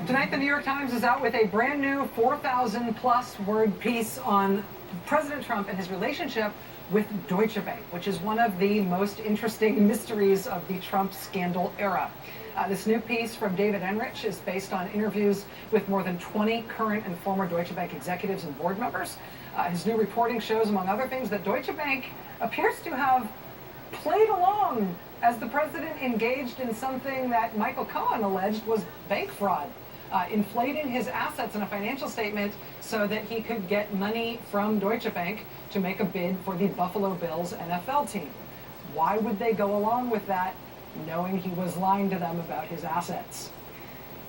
Tonight, the New York Times is out with a brand new 4,000-plus word piece on President Trump and his relationship with Deutsche Bank, which is one of the most interesting mysteries of the Trump scandal era. This new piece from David Enrich is based on interviews with more than 20 current and former Deutsche Bank executives and board members. His new reporting shows, among other things, that Deutsche Bank appears to have played along as the president engaged in something that Michael Cohen alleged was bank fraud, inflating his assets in a financial statement so that he could get money from Deutsche Bank to make a bid for the Buffalo Bills NFL team. Why would they go along with that, knowing he was lying to them about his assets?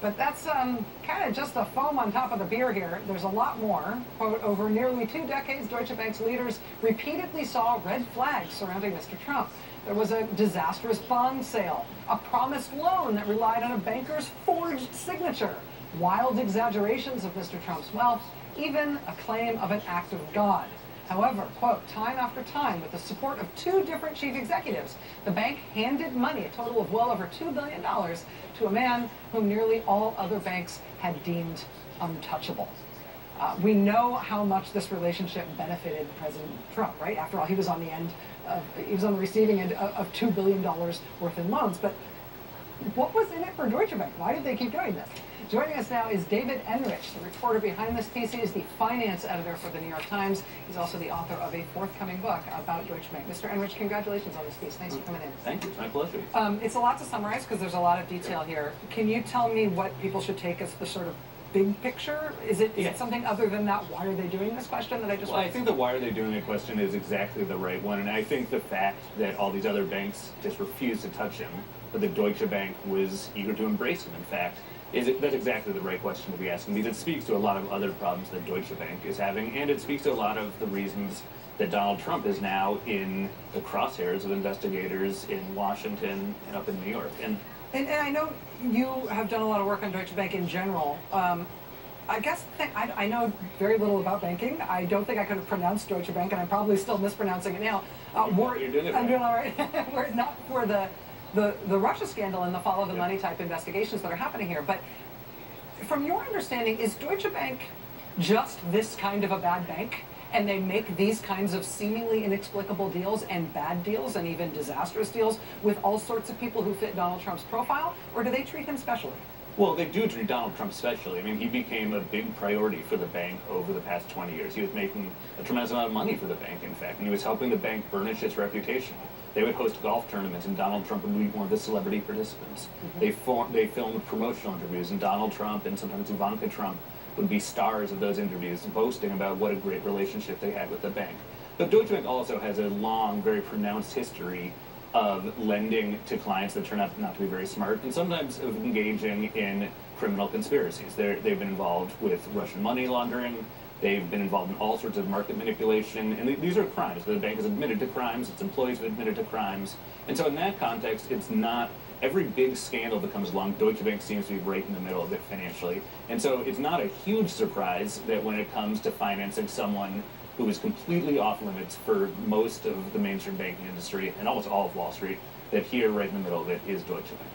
But that's kind of just the foam on top of the beer here. There's a lot more. Quote, over nearly 2 decades, Deutsche Bank's leaders repeatedly saw red flags surrounding Mr. Trump. There was a disastrous bond sale, a promised loan that relied on a banker's forged signature, wild exaggerations of Mr. Trump's wealth, even a claim of an act of God. However, quote, time after time, with the support of 2 different chief executives, the bank handed money, a total of well over $2 billion, to a man whom nearly all other banks had deemed untouchable. We know how much this relationship benefited President Trump, right? After all, he was on the receiving end of $2 billion worth in loans. But what was in it for Deutsche Bank? Why did they keep doing this? Joining us now is David Enrich, the reporter behind this piece. He is the finance editor for the New York Times. He's also the author of a forthcoming book about Deutsche Bank. Mr. Enrich, congratulations on this piece. Thanks for coming in. Thank you. It's my pleasure. It's a lot to summarize because there's a lot of detail here. Can you tell me what people should take as the sort of big picture? Is it something other than that why are they doing this question that I just I think the why are they doing it question is exactly the right one. And I think the fact that all these other banks just refused to touch him, but the Deutsche Bank was eager to embrace him, in fact, that's exactly the right question to be asking, because it speaks to a lot of other problems that Deutsche Bank is having, and it speaks to a lot of the reasons that Donald Trump is now in the crosshairs of investigators in Washington and up in New York. And I know you have done a lot of work on Deutsche Bank in general. I guess I know very little about banking. I don't think I could have pronounced Deutsche Bank, and I'm probably still mispronouncing it now. You're doing it right. I'm doing all right. Were it not for the Russia scandal and the follow the money type investigations that are happening here. But from your understanding, is Deutsche Bank just this kind of a bad bank? And they make these kinds of seemingly inexplicable deals and bad deals and even disastrous deals with all sorts of people who fit Donald Trump's profile? Or do they treat him specially? Well, they do treat Donald Trump specially. I mean, he became a big priority for the bank over the past 20 years. He was making a tremendous amount of money for the bank, in fact, and he was helping the bank burnish its reputation. They would host golf tournaments, and Donald Trump would be one of the celebrity participants. Mm-hmm. They filmed promotional interviews, and Donald Trump and sometimes Ivanka Trump would be stars of those interviews, boasting about what a great relationship they had with the bank. But Deutsche Bank also has a long, very pronounced history of lending to clients that turn out not to be very smart, and sometimes of engaging in criminal conspiracies. They've been involved with Russian money laundering. They've been involved in all sorts of market manipulation, and these are crimes. The bank has admitted to crimes, its employees have admitted to crimes. And so in that context, it's not every big scandal that comes along, Deutsche Bank seems to be right in the middle of it financially. And so it's not a huge surprise that when it comes to financing someone who is completely off limits for most of the mainstream banking industry and almost all of Wall Street, that here right in the middle of it is Deutsche Bank.